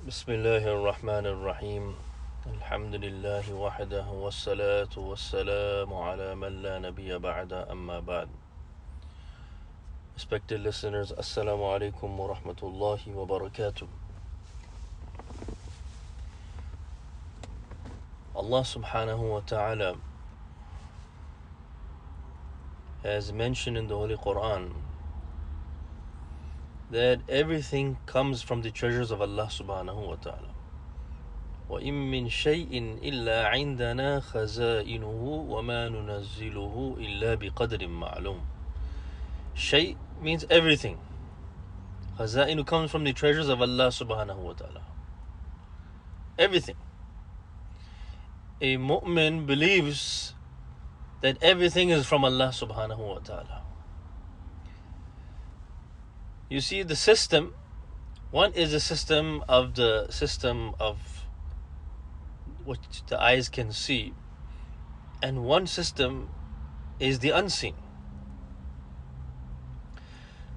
بسم الله الرحمن الرحيم الحمد لله وحده والصلاة والسلام على من لا نبي بعد أما بعد. Respected listeners, Assalamu alaikum wa rahmatullahi wa barakatuh. Allah subhanahu wa ta'ala has mentioned in the Holy Quran that everything comes from the treasures of Allah subhanahu wa ta'ala. وَإِن مِّن شَيْءٍ إِلَّا عِندَنَا خَزَائِنُهُ وَمَا نُنَزِّلُهُ إِلَّا بِقَدْرٍ مَعْلُومٍ. Shay means everything. Khaza'inu comes from the treasures of Allah subhanahu wa ta'ala. Everything. A mu'min believes that everything is from Allah subhanahu wa ta'ala. You see, the system, one is a system of what the eyes can see, and one system is the unseen.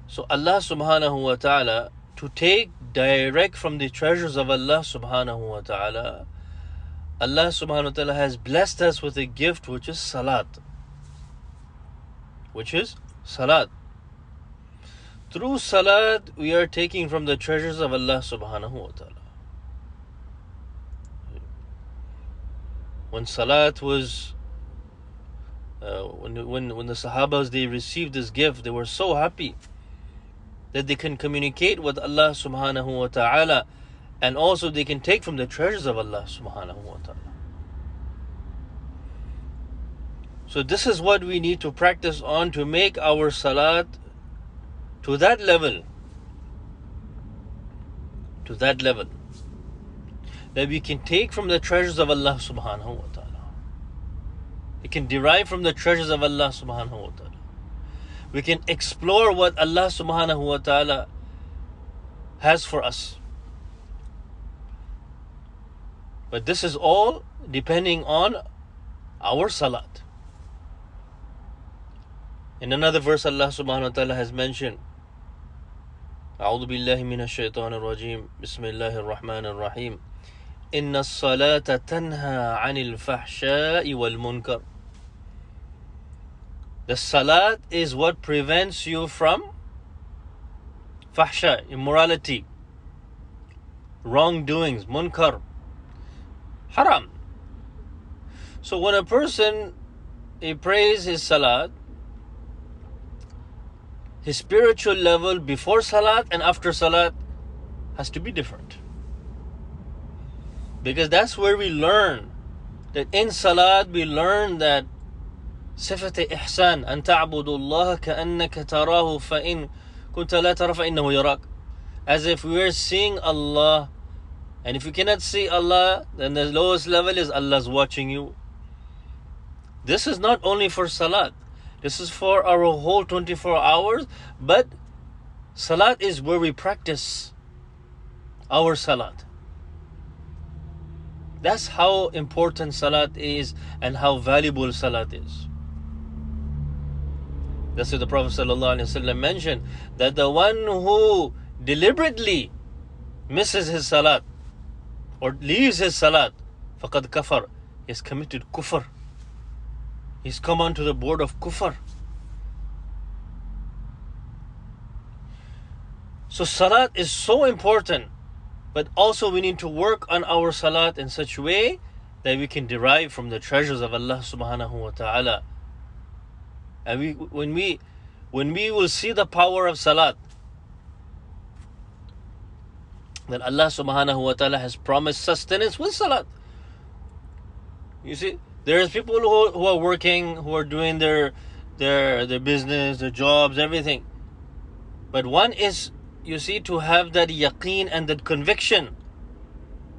So Allah subhanahu wa ta'ala, to take direct from the treasures of Allah subhanahu wa ta'ala, Allah subhanahu wa ta'ala has blessed us with a gift which is Salat. Through Salat, we are taking from the treasures of Allah subhanahu wa ta'ala. When Salat was, when the Sahabas, they received this gift, they were so happy that they can communicate with Allah subhanahu wa ta'ala, and also they can take from the treasures of Allah subhanahu wa ta'ala. So this is what we need to practice on to make our Salat to that level, that we can take from the treasures of Allah subhanahu wa ta'ala. We can derive from the treasures of Allah subhanahu wa ta'ala. We can explore what Allah subhanahu wa ta'ala has for us. But this is all depending on our Salat. In another verse, Allah subhanahu wa ta'ala has mentioned, أعوذ بالله من الشيطان الرجيم بسم الله الرحمن الرحيم إن الصلاة تنهى عن الفحشاء والمنكر. The Salat is what prevents you from fahsha, immorality, wrongdoings, munkar, haram. So when a person, he prays his Salat, his spiritual level before Salat and after Salat has to be different. Because that's where we learn that in Salat we learn that صفة إحسان أن تعبد الله كأنك تراه فإن كنت لا ترى فإنه يراك. As if we are seeing Allah, and if you cannot see Allah, then the lowest level is Allah's watching you. This is not only for Salat, this is for our whole 24 hours, but Salat is where we practice our Salat. That's how important Salat is and how valuable Salat is. That's what the Prophet ﷺ mentioned, that the one who deliberately misses his Salat or leaves his Salat, فَقَدْ كَفَرْ, he has committed kufr. He's come onto the board of kufr. So Salat is so important, but also we need to work on our Salat in such a way that we can derive from the treasures of Allah subhanahu wa ta'ala. And when we will see the power of Salat, that Allah subhanahu wa ta'ala has promised sustenance with Salat. You see, there's people who are working, who are doing their business, their jobs, everything. But one is, you see, to have that yaqeen and that conviction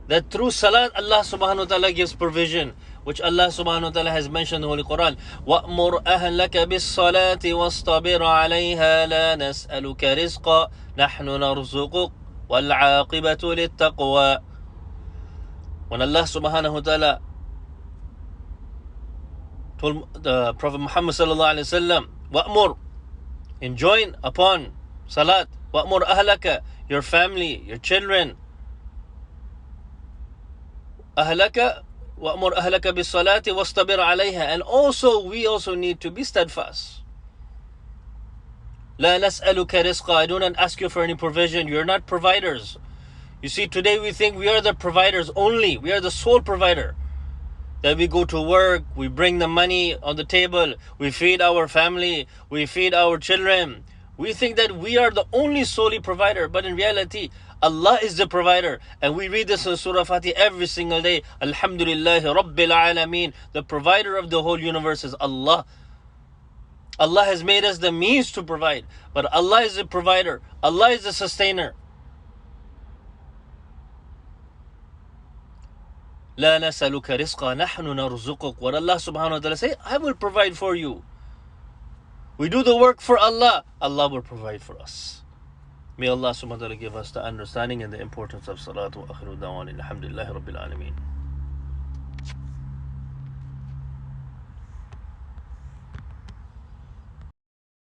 that through Salat Allah subhanahu wa ta'ala gives provision, which Allah subhanahu wa ta'ala has mentioned in the Holy Quran. وَأْمُرْ أَهْلَكَ بِالصَّلَاةِ وَاصْطَبِرْ عَلَيْهَا لَا نَسْأَلُكَ رِزْقًا نَحْنُ نَرْزُقُكَ وَالْعَاقِبَةُ لِلتَّقْوَى. When Allah subhanahu wa ta'ala told the Prophet Muhammad sallallahu alaihi wasallam, وَأْمُرْ, enjoin upon Salat, وَأْمُرْ أَهْلَكَ, your family, your children, أهلك وأمر أهلك بالصلاة واصطبر عليها. And also, we also need to be steadfast. لا نسألك رزقا. I do not ask you for any provision. You're not providers. You see, today we think we are the providers only. We are the sole provider. That we go to work, we bring the money on the table, we feed our family, we feed our children. We think that we are the only solely provider, but in reality, Allah is the provider. And we read this in Surah Fatih every single day. Alhamdulillah Rabbil Alameen. The provider of the whole universe is Allah. Allah has made us the means to provide, but Allah is the provider. Allah is the sustainer. لا نسألك رزقا نحن نرزقك. What Allah subhanahu wa ta'ala say, I will provide for you. We do the work for Allah, Allah will provide for us. May Allah subhanahu wa ta'ala give us the understanding and the importance of salat. Wa akhiru da'wan alhamdulillahi rabbil alameen.